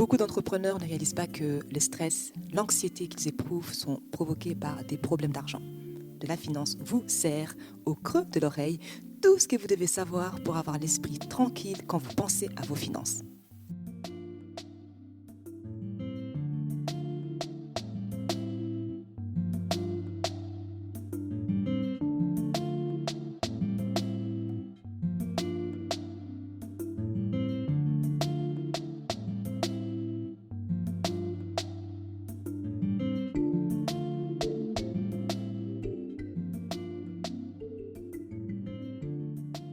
Beaucoup d'entrepreneurs ne réalisent pas que le stress, l'anxiété qu'ils éprouvent sont provoqués par des problèmes d'argent. De la finance vous sert au creux de l'oreille tout ce que vous devez savoir pour avoir l'esprit tranquille quand vous pensez à vos finances.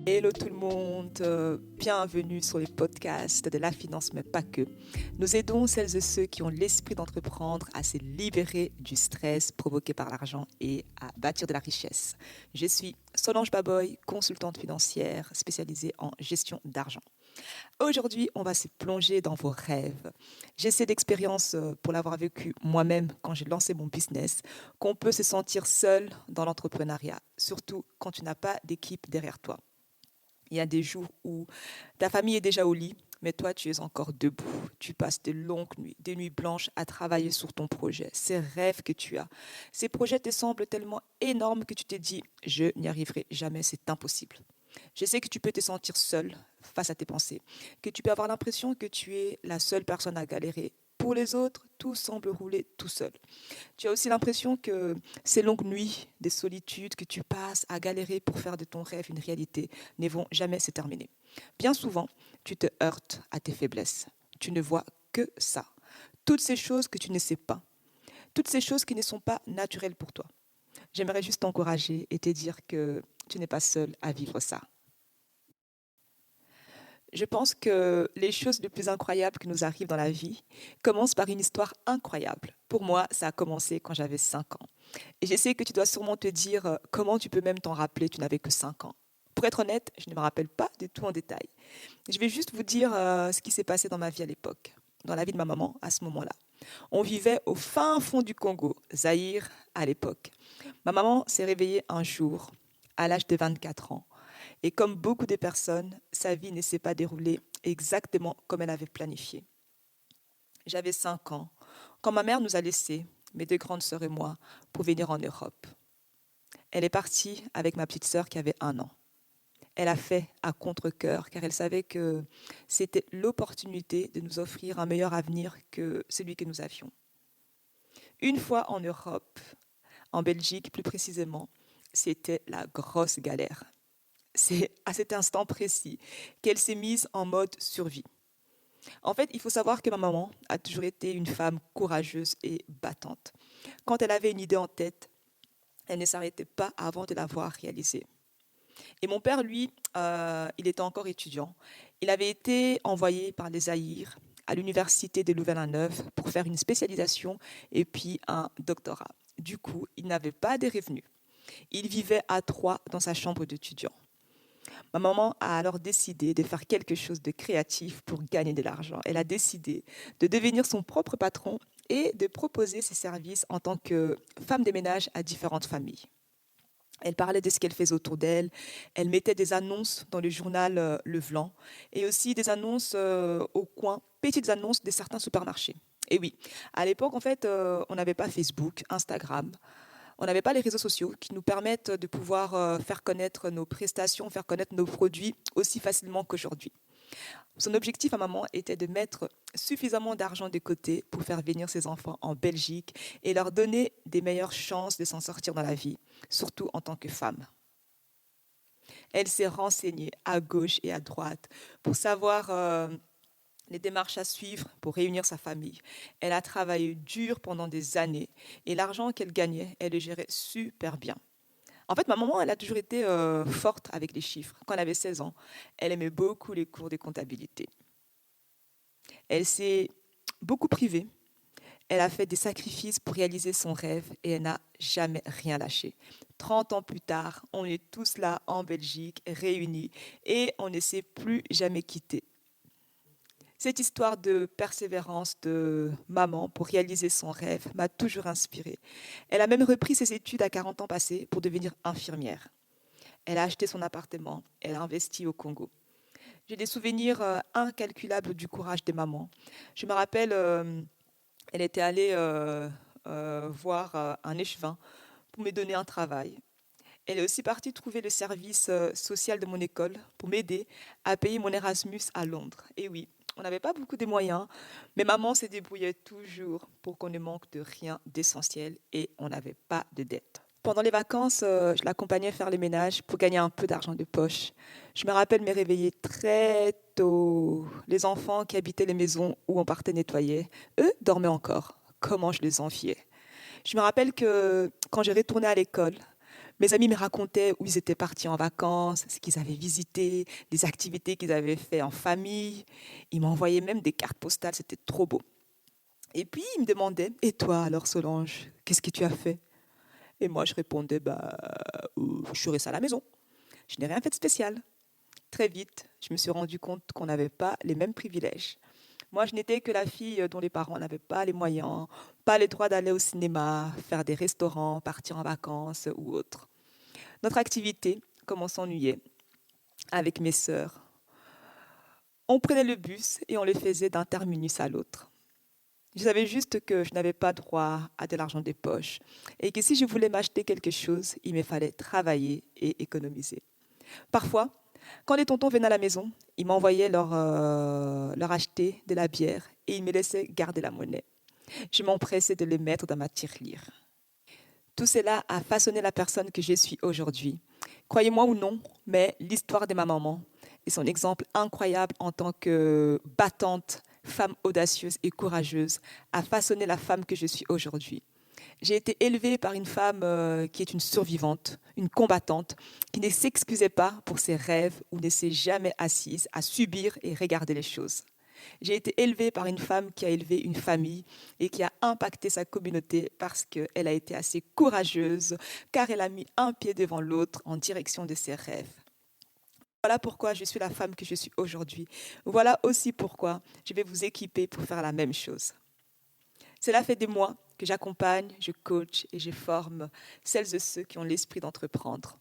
Hello tout le monde, bienvenue sur les podcasts de la finance, mais pas que. Nous aidons celles et ceux qui ont l'esprit d'entreprendre à se libérer du stress provoqué par l'argent et à bâtir de la richesse. Je suis Solange Baboy, consultante financière spécialisée en gestion d'argent. Aujourd'hui, on va se plonger dans vos rêves. J'essaie d'expérience pour l'avoir vécu moi-même quand j'ai lancé mon business, qu'on peut se sentir seul dans l'entrepreneuriat, surtout quand tu n'as pas d'équipe derrière toi. Il y a des jours où ta famille est déjà au lit, mais toi, tu es encore debout. Tu passes de longues nuits, des nuits blanches à travailler sur ton projet, ces rêves que tu as. Ces projets te semblent tellement énormes que tu te dis, je n'y arriverai jamais, c'est impossible. Je sais que tu peux te sentir seul face à tes pensées, que tu peux avoir l'impression que tu es la seule personne à galérer. Pour les autres, tout semble rouler tout seul. Tu as aussi l'impression que ces longues nuits de solitude que tu passes à galérer pour faire de ton rêve une réalité ne vont jamais se terminer. Bien souvent, tu te heurtes à tes faiblesses. Tu ne vois que ça. Toutes ces choses que tu ne sais pas. Toutes ces choses qui ne sont pas naturelles pour toi. J'aimerais juste t'encourager et te dire que tu n'es pas seul à vivre ça. Je pense que les choses les plus incroyables qui nous arrivent dans la vie commencent par une histoire incroyable. Pour moi, ça a commencé quand j'avais 5 ans. Et je sais que tu dois sûrement te dire comment tu peux même t'en rappeler, tu n'avais que 5 ans. Pour être honnête, je ne me rappelle pas du tout en détail. Je vais juste vous dire ce qui s'est passé dans ma vie à l'époque, dans la vie de ma maman à ce moment-là. On vivait au fin fond du Congo, Zaïre à l'époque. Ma maman s'est réveillée un jour, à l'âge de 24 ans. Et comme beaucoup de personnes, sa vie ne s'est pas déroulée exactement comme elle avait planifié. J'avais 5 ans quand ma mère nous a laissés, mes 2 grandes sœurs et moi, pour venir en Europe. Elle est partie avec ma petite sœur qui avait 1 an. Elle a fait à contre-cœur car elle savait que c'était l'opportunité de nous offrir un meilleur avenir que celui que nous avions. Une fois en Europe, en Belgique plus précisément, c'était la grosse galère. C'est à cet instant précis qu'elle s'est mise en mode survie. En fait, il faut savoir que ma maman a toujours été une femme courageuse et battante. Quand elle avait une idée en tête, elle ne s'arrêtait pas avant de l'avoir réalisée. Et mon père, lui, il était encore étudiant. Il avait été envoyé par les Zaïre à l'université de Louvain-la-Neuve pour faire une spécialisation et puis un doctorat. Du coup, il n'avait pas de revenus. Il vivait à 3 dans sa chambre d'étudiant. Ma maman a alors décidé de faire quelque chose de créatif pour gagner de l'argent. Elle a décidé de devenir son propre patron et de proposer ses services en tant que femme de ménage à différentes familles. Elle parlait de ce qu'elle faisait autour d'elle. Elle mettait des annonces dans le journal Le Vlan et aussi des annonces au coin, petites annonces de certains supermarchés. Et oui, à l'époque, en fait, on n'avait pas Facebook, Instagram. On n'avait pas les réseaux sociaux qui nous permettent de pouvoir faire connaître nos prestations, faire connaître nos produits aussi facilement qu'aujourd'hui. Son objectif à maman était de mettre suffisamment d'argent de côté pour faire venir ses enfants en Belgique et leur donner des meilleures chances de s'en sortir dans la vie, surtout en tant que femme. Elle s'est renseignée à gauche et à droite pour savoir les démarches à suivre pour réunir sa famille. Elle a travaillé dur pendant des années et l'argent qu'elle gagnait, elle le gérait super bien. En fait, ma maman, elle a toujours été forte avec les chiffres. Quand elle avait 16 ans, elle aimait beaucoup les cours de comptabilité. Elle s'est beaucoup privée. Elle a fait des sacrifices pour réaliser son rêve et elle n'a jamais rien lâché. 30 ans plus tard, on est tous là en Belgique, réunis, et on ne s'est plus jamais quittés. Cette histoire de persévérance de maman pour réaliser son rêve m'a toujours inspirée. Elle a même repris ses études à 40 ans passés pour devenir infirmière. Elle a acheté son appartement, elle a investi au Congo. J'ai des souvenirs incalculables du courage des mamans. Je me rappelle, elle était allée voir un échevin pour me donner un travail. Elle est aussi partie trouver le service social de mon école pour m'aider à payer mon Erasmus à Londres. Et oui, on n'avait pas beaucoup de moyens, mais maman se débrouillait toujours pour qu'on ne manque de rien d'essentiel et on n'avait pas de dette. Pendant les vacances, je l'accompagnais faire les ménages pour gagner un peu d'argent de poche. Je me rappelle me réveiller très tôt. Les enfants qui habitaient les maisons où on partait nettoyer, eux dormaient encore. Comment je les enviais. Je me rappelle que quand je retournais à l'école, mes amis me racontaient où ils étaient partis en vacances, ce qu'ils avaient visité, les activités qu'ils avaient fait en famille. Ils m'envoyaient même des cartes postales, c'était trop beau. Et puis ils me demandaient, et toi alors Solange, qu'est-ce que tu as fait? Et moi je répondais, je suis restée à la maison. Je n'ai rien fait de spécial. Très vite, je me suis rendu compte qu'on n'avait pas les mêmes privilèges. Moi, je n'étais que la fille dont les parents n'avaient pas les moyens, pas le droit d'aller au cinéma, faire des restaurants, partir en vacances ou autre. Notre activité, comme on s'ennuyait avec mes sœurs, on prenait le bus et on le faisait d'un terminus à l'autre. Je savais juste que je n'avais pas droit à de l'argent des poches et que si je voulais m'acheter quelque chose, il me fallait travailler et économiser. Parfois, quand les tontons venaient à la maison, ils m'envoyaient leur acheter de la bière et ils me laissaient garder la monnaie. Je m'empressais de les mettre dans ma tirelire. Tout cela a façonné la personne que je suis aujourd'hui. Croyez-moi ou non, mais l'histoire de ma maman et son exemple incroyable en tant que battante, femme audacieuse et courageuse a façonné la femme que je suis aujourd'hui. J'ai été élevée par une femme qui est une survivante, une combattante, qui ne s'excusait pas pour ses rêves ou ne s'est jamais assise à subir et regarder les choses. J'ai été élevée par une femme qui a élevé une famille et qui a impacté sa communauté parce qu'elle a été assez courageuse, car elle a mis un pied devant l'autre en direction de ses rêves. Voilà pourquoi je suis la femme que je suis aujourd'hui. Voilà aussi pourquoi je vais vous équiper pour faire la même chose. Cela fait des mois que j'accompagne, je coach et je forme celles et ceux qui ont l'esprit d'entreprendre.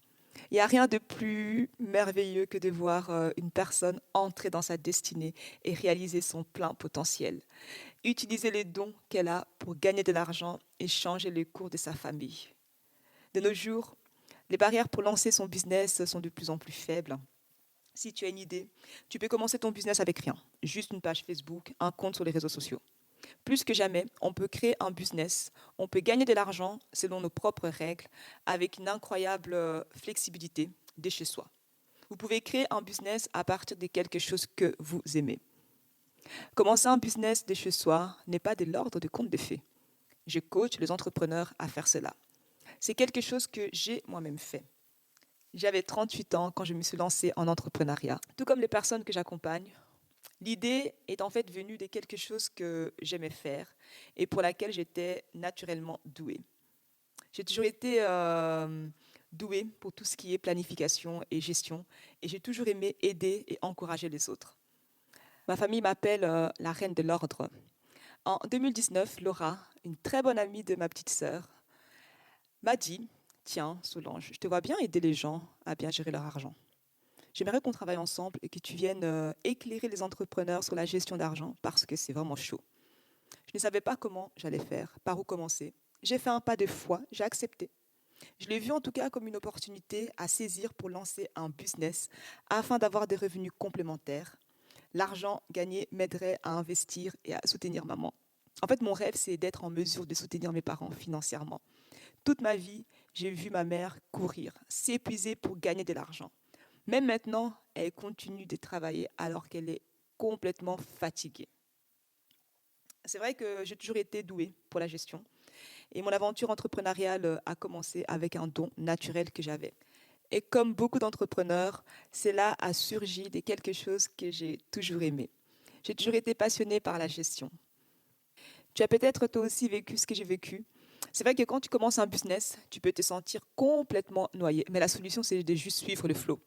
Il n'y a rien de plus merveilleux que de voir une personne entrer dans sa destinée et réaliser son plein potentiel. Utiliser les dons qu'elle a pour gagner de l'argent et changer le cours de sa famille. De nos jours, les barrières pour lancer son business sont de plus en plus faibles. Si tu as une idée, tu peux commencer ton business avec rien, juste une page Facebook, un compte sur les réseaux sociaux. Plus que jamais, on peut créer un business, on peut gagner de l'argent selon nos propres règles, avec une incroyable flexibilité de chez soi. Vous pouvez créer un business à partir de quelque chose que vous aimez. Commencer un business de chez soi n'est pas de l'ordre de conte de fées. Je coach les entrepreneurs à faire cela. C'est quelque chose que j'ai moi-même fait. J'avais 38 ans quand je me suis lancée en entrepreneuriat. Tout comme les personnes que j'accompagne, l'idée est en fait venue de quelque chose que j'aimais faire et pour laquelle j'étais naturellement douée. J'ai toujours été douée pour tout ce qui est planification et gestion et j'ai toujours aimé aider et encourager les autres. Ma famille m'appelle la reine de l'ordre. En 2019, Laura, une très bonne amie de ma petite sœur, m'a dit, tiens Solange, je te vois bien aider les gens à bien gérer leur argent. J'aimerais qu'on travaille ensemble et que tu viennes éclairer les entrepreneurs sur la gestion d'argent parce que c'est vraiment chaud. Je ne savais pas comment j'allais faire, par où commencer. J'ai fait un pas de foi, j'ai accepté. Je l'ai vu en tout cas comme une opportunité à saisir pour lancer un business afin d'avoir des revenus complémentaires. L'argent gagné m'aiderait à investir et à soutenir maman. En fait, mon rêve, c'est d'être en mesure de soutenir mes parents financièrement. Toute ma vie, j'ai vu ma mère courir, s'épuiser pour gagner de l'argent. Même maintenant, elle continue de travailler alors qu'elle est complètement fatiguée. C'est vrai que j'ai toujours été douée pour la gestion et mon aventure entrepreneuriale a commencé avec un don naturel que j'avais. Et comme beaucoup d'entrepreneurs, cela a surgi de quelque chose que j'ai toujours aimé. J'ai toujours été passionnée par la gestion. Tu as peut-être toi aussi vécu ce que j'ai vécu. C'est vrai que quand tu commences un business, tu peux te sentir complètement noyé. Mais la solution, c'est de juste suivre le flot.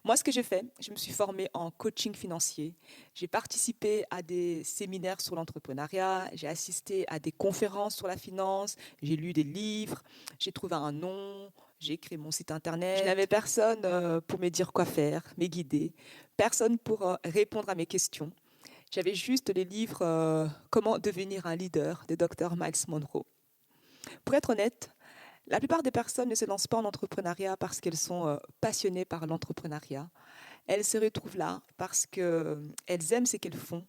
Moi, ce que j'ai fait, je me suis formée en coaching financier. J'ai participé à des séminaires sur l'entrepreneuriat, j'ai assisté à des conférences sur la finance, j'ai lu des livres, j'ai trouvé un nom, j'ai créé mon site internet. Je n'avais personne pour me dire quoi faire, me guider, personne pour répondre à mes questions. J'avais juste les livres Comment devenir un leader de Dr. Miles Monroe. Pour être honnête, la plupart des personnes ne se lancent pas en entrepreneuriat parce qu'elles sont passionnées par l'entrepreneuriat. Elles se retrouvent là parce qu'elles aiment ce qu'elles font.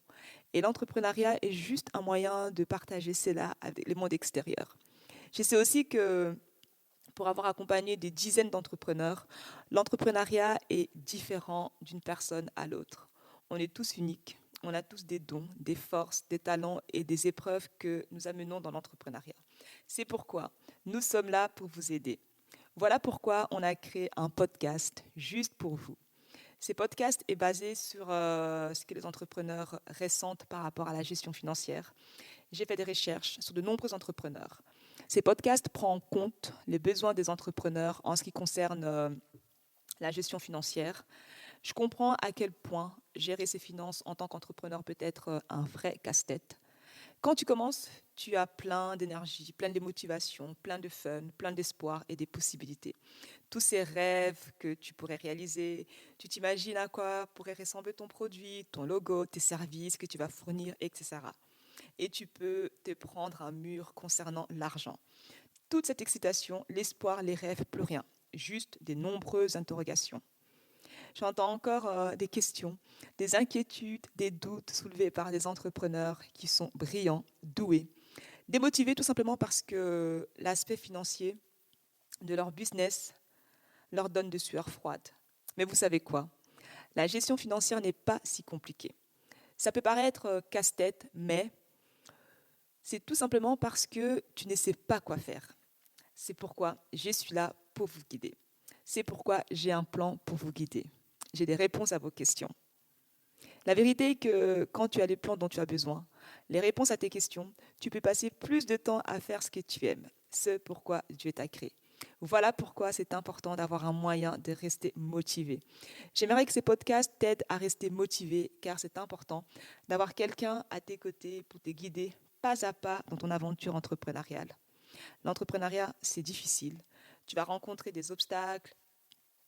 Et l'entrepreneuriat est juste un moyen de partager cela avec le monde extérieur. Je sais aussi que pour avoir accompagné des dizaines d'entrepreneurs, l'entrepreneuriat est différent d'une personne à l'autre. On est tous uniques. On a tous des dons, des forces, des talents et des épreuves que nous amenons dans l'entrepreneuriat. C'est pourquoi nous sommes là pour vous aider. Voilà pourquoi on a créé un podcast juste pour vous. Ce podcast est basé sur ce que les entrepreneurs ressentent par rapport à la gestion financière. J'ai fait des recherches sur de nombreux entrepreneurs. Ces podcasts prennent en compte les besoins des entrepreneurs en ce qui concerne la gestion financière. Je comprends à quel point gérer ses finances en tant qu'entrepreneur peut être un vrai casse-tête. Quand tu commences, tu as plein d'énergie, plein de motivation, plein de fun, plein d'espoir et des possibilités. Tous ces rêves que tu pourrais réaliser, tu t'imagines à quoi pourrait ressembler ton produit, ton logo, tes services que tu vas fournir, etc. Et tu peux te prendre un mur concernant l'argent. Toute cette excitation, l'espoir, les rêves, plus rien. Juste des nombreuses interrogations. J'entends encore des questions, des inquiétudes, des doutes soulevés par des entrepreneurs qui sont brillants, doués, démotivés tout simplement parce que l'aspect financier de leur business leur donne de sueur froide. Mais vous savez quoi? La gestion financière n'est pas si compliquée. Ça peut paraître casse-tête, mais c'est tout simplement parce que tu ne sais pas quoi faire. C'est pourquoi je suis là pour vous guider. C'est pourquoi j'ai un plan pour vous guider. J'ai des réponses à vos questions. La vérité est que quand tu as les plans dont tu as besoin, les réponses à tes questions, tu peux passer plus de temps à faire ce que tu aimes, ce pourquoi Dieu t'a créé. Voilà pourquoi c'est important d'avoir un moyen de rester motivé. J'aimerais que ces podcasts t'aident à rester motivé car c'est important d'avoir quelqu'un à tes côtés pour te guider pas à pas dans ton aventure entrepreneuriale. L'entrepreneuriat, c'est difficile. Tu vas rencontrer des obstacles,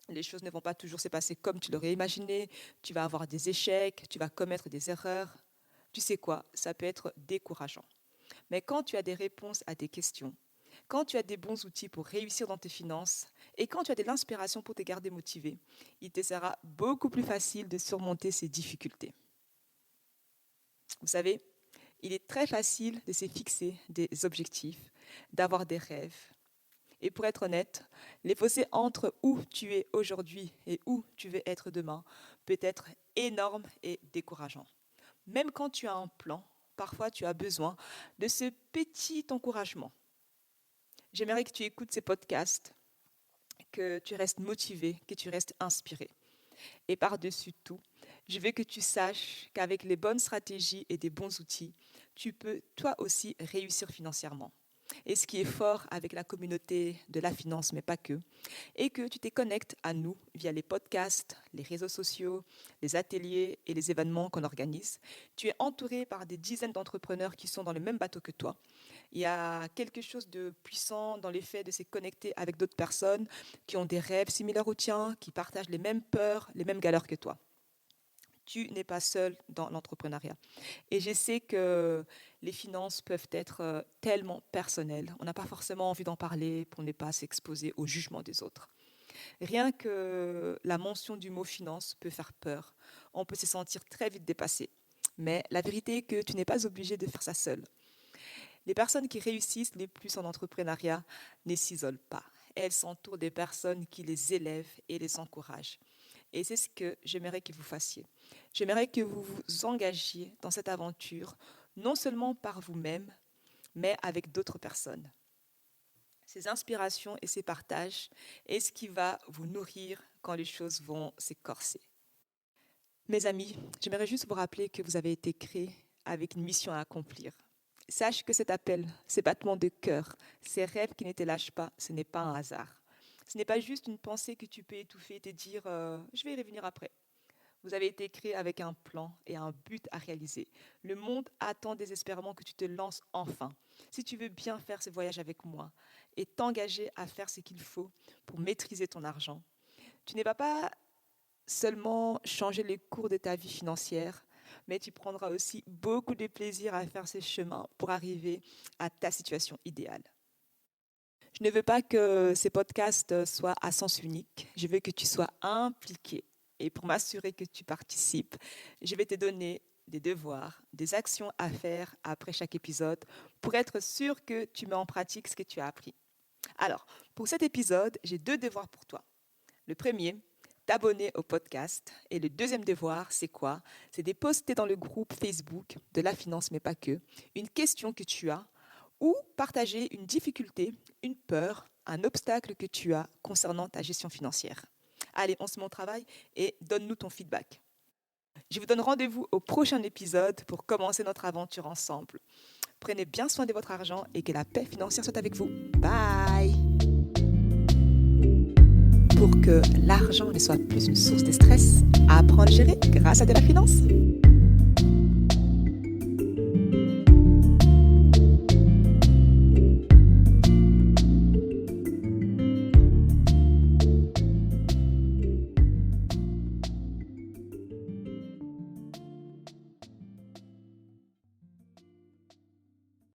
les choses ne vont pas toujours se passer comme tu l'aurais imaginé, tu vas avoir des échecs, tu vas commettre des erreurs. Tu sais quoi, ça peut être décourageant. Mais quand tu as des réponses à tes questions, quand tu as des bons outils pour réussir dans tes finances et quand tu as de l'inspiration pour te garder motivé, il te sera beaucoup plus facile de surmonter ces difficultés. Vous savez, il est très facile de se fixer des objectifs, d'avoir des rêves. Et pour être honnête, les fossés entre où tu es aujourd'hui et où tu veux être demain peut être énorme et décourageant. Même quand tu as un plan, parfois tu as besoin de ce petit encouragement. J'aimerais que tu écoutes ces podcasts, que tu restes motivé, que tu restes inspiré. Et par-dessus tout, je veux que tu saches qu'avec les bonnes stratégies et des bons outils, tu peux toi aussi réussir financièrement. Et ce qui est fort avec la communauté de la finance, mais pas que, est que tu te connectes à nous via les podcasts, les réseaux sociaux, les ateliers et les événements qu'on organise. Tu es entouré par des dizaines d'entrepreneurs qui sont dans le même bateau que toi. Il y a quelque chose de puissant dans l'effet de se connecter avec d'autres personnes qui ont des rêves similaires aux tiens, qui partagent les mêmes peurs, les mêmes galères que toi. Tu n'es pas seul dans l'entrepreneuriat. Et je sais que les finances peuvent être tellement personnelles. On n'a pas forcément envie d'en parler pour ne pas s'exposer au jugement des autres. Rien que la mention du mot finance peut faire peur. On peut se sentir très vite dépassé. Mais la vérité est que tu n'es pas obligé de faire ça seul. Les personnes qui réussissent les plus en entrepreneuriat ne s'isolent pas. Elles s'entourent des personnes qui les élèvent et les encouragent. Et c'est ce que j'aimerais que vous fassiez. J'aimerais que vous vous engagiez dans cette aventure, non seulement par vous-même, mais avec d'autres personnes. Ces inspirations et ces partages est ce qui va vous nourrir quand les choses vont s'écorcer. Mes amis, j'aimerais juste vous rappeler que vous avez été créés avec une mission à accomplir. Sache que cet appel, ces battements de cœur, ces rêves qui ne te lâchent pas, ce n'est pas un hasard. Ce n'est pas juste une pensée que tu peux étouffer et te dire je vais y revenir après. Vous avez été créé avec un plan et un but à réaliser. Le monde attend désespérément que tu te lances enfin. Si tu veux bien faire ce voyage avec moi et t'engager à faire ce qu'il faut pour maîtriser ton argent, tu ne vas pas seulement changer les cours de ta vie financière, mais tu prendras aussi beaucoup de plaisir à faire ce chemin pour arriver à ta situation idéale. Je ne veux pas que ces podcasts soient à sens unique. Je veux que tu sois impliqué. Et pour m'assurer que tu participes, je vais te donner des devoirs, des actions à faire après chaque épisode pour être sûr que tu mets en pratique ce que tu as appris. Alors, pour cet épisode, j'ai 2 devoirs pour toi. Le premier, t'abonner au podcast. Et le deuxième devoir, c'est quoi? C'est de poster dans le groupe Facebook de la finance, mais pas que, une question que tu as ou partager une difficulté, une peur, un obstacle que tu as concernant ta gestion financière. Allez, on se met au travail et donne-nous ton feedback. Je vous donne rendez-vous au prochain épisode pour commencer notre aventure ensemble. Prenez bien soin de votre argent et que la paix financière soit avec vous. Bye! Pour que l'argent ne soit plus une source de stress, apprends à le gérer grâce à de la finance.